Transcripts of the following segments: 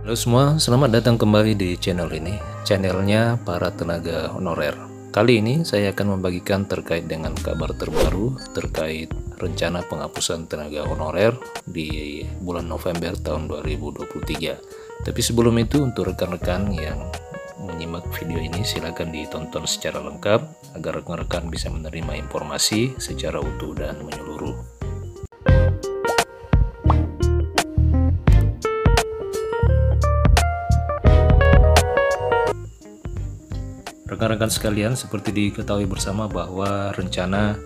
Halo semua, selamat datang kembali di channel ini, channelnya para tenaga honorer. Kali ini saya akan membagikan terkait dengan kabar terbaru terkait rencana penghapusan tenaga honorer di bulan November tahun 2023. Tapi sebelum itu, untuk rekan-rekan yang menyimak video ini, silakan ditonton secara lengkap agar rekan-rekan bisa menerima informasi secara utuh dan menyeluruh. Rekan-rekan sekalian, seperti diketahui bersama bahwa rencana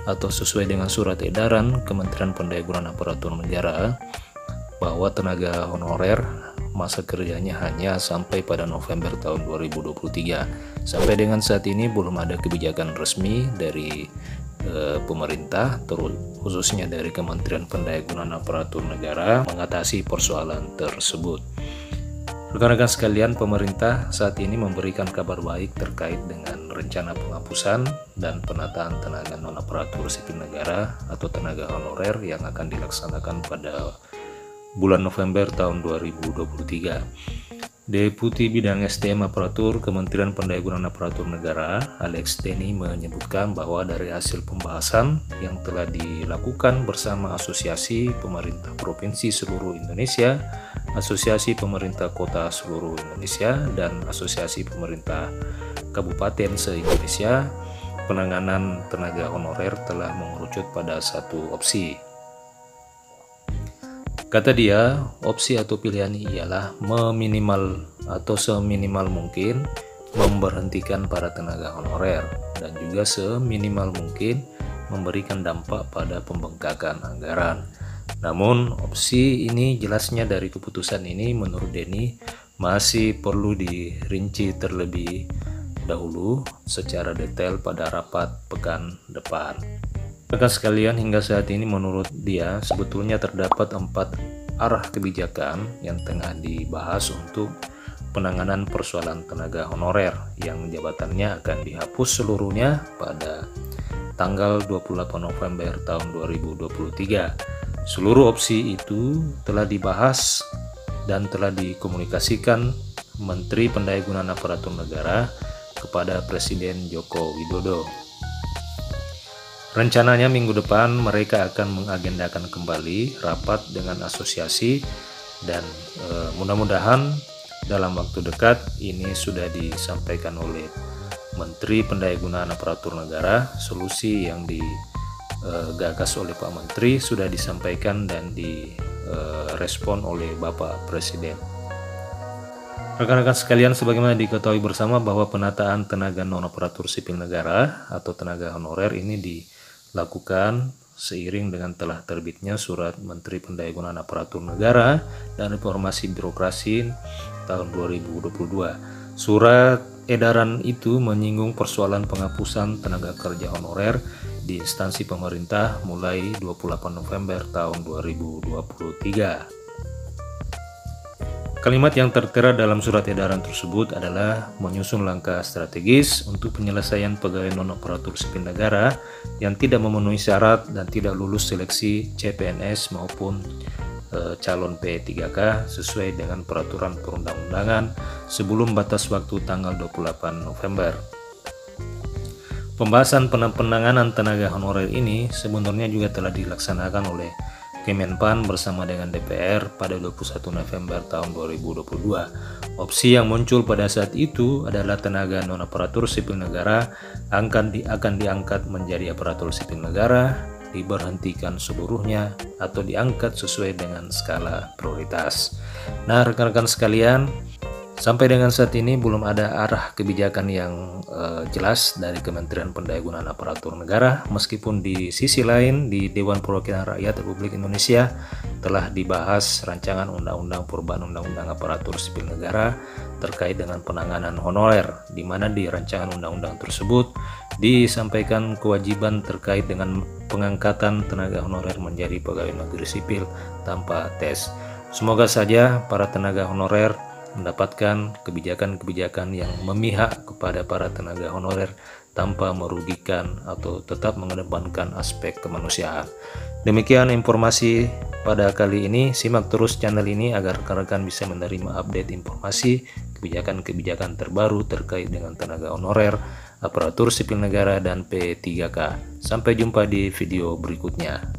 atau sesuai dengan surat edaran Kementerian Pendayagunaan Aparatur Negara bahwa tenaga honorer masa kerjanya hanya sampai pada November tahun 2023. Sampai dengan saat ini belum ada kebijakan resmi dari pemerintah, khususnya dari Kementerian Pendayagunaan Aparatur Negara mengatasi persoalan tersebut. Rekan-rekan sekalian, pemerintah saat ini memberikan kabar baik terkait dengan rencana penghapusan dan penataan tenaga non-aparatur sipil negara atau tenaga honorer yang akan dilaksanakan pada bulan November tahun 2023. Deputi Bidang SDM Aparatur Kementerian Pendayagunaan Aparatur Negara, Alex Teni, menyebutkan bahwa dari hasil pembahasan yang telah dilakukan bersama Asosiasi Pemerintah Provinsi Seluruh Indonesia, Asosiasi Pemerintah Kota Seluruh Indonesia, dan Asosiasi Pemerintah Kabupaten se-Indonesia, penanganan tenaga honorer telah mengerucut pada satu opsi. Kata dia, opsi atau pilihan ialah meminimal atau seminimal mungkin memberhentikan para tenaga honorer dan juga seminimal mungkin memberikan dampak pada pembengkakan anggaran. Namun opsi ini jelasnya dari keputusan ini menurut Denny masih perlu dirinci terlebih dahulu secara detail pada rapat pekan depan. Rekan sekalian, hingga saat ini menurut dia sebetulnya terdapat 4 arah kebijakan yang tengah dibahas untuk penanganan persoalan tenaga honorer yang jabatannya akan dihapus seluruhnya pada tanggal 28 November tahun 2023. Seluruh opsi itu telah dibahas dan telah dikomunikasikan Menteri Pendayagunaan Aparatur Negara kepada Presiden Joko Widodo. Rencananya minggu depan mereka akan mengagendakan kembali rapat dengan asosiasi dan mudah-mudahan dalam waktu dekat ini sudah disampaikan oleh Menteri Pendayagunaan Aparatur Negara. Solusi yang digagas oleh Pak Menteri sudah disampaikan dan direspon oleh Bapak Presiden. Rekan-rekan sekalian, sebagaimana diketahui bersama bahwa penataan tenaga non-aparatur sipil negara atau tenaga honorer ini dilakukan seiring dengan telah terbitnya Surat Menteri Pendayagunaan Aparatur Negara dan Reformasi Birokrasi tahun 2022. Surat edaran itu menyinggung persoalan penghapusan tenaga kerja honorer di instansi pemerintah mulai 28 November tahun 2023. Kalimat yang tertera dalam surat edaran tersebut adalah menyusun langkah strategis untuk penyelesaian pegawai non-aparatur sipil negara yang tidak memenuhi syarat dan tidak lulus seleksi CPNS maupun calon P3K sesuai dengan peraturan perundang-undangan sebelum batas waktu tanggal 28 November. Pembahasan penanganan tenaga honorer ini sebenarnya juga telah dilaksanakan oleh Kemenpan bersama dengan DPR pada 21 November tahun 2022. Opsi yang muncul pada saat itu adalah tenaga non-aparatur sipil negara akan diangkat menjadi aparatur sipil negara, diberhentikan seluruhnya, atau diangkat sesuai dengan skala prioritas. Nah, rekan-rekan sekalian, sampai dengan saat ini belum ada arah kebijakan yang jelas dari Kementerian Pendayagunaan Aparatur Negara, meskipun di sisi lain di Dewan Perwakilan Rakyat Republik Indonesia telah dibahas rancangan undang-undang perubahan undang-undang aparatur sipil negara terkait dengan penanganan honorer, di mana di rancangan undang-undang tersebut disampaikan kewajiban terkait dengan pengangkatan tenaga honorer menjadi pegawai negeri sipil tanpa tes. Semoga saja para tenaga honorer mendapatkan kebijakan-kebijakan yang memihak kepada para tenaga honorer tanpa merugikan atau tetap mengedepankan aspek kemanusiaan. Demikian informasi pada kali ini. Simak terus channel ini agar rekan-rekan bisa menerima update informasi kebijakan-kebijakan terbaru terkait dengan tenaga honorer, aparatur sipil negara, dan P3K. Sampai jumpa di video berikutnya.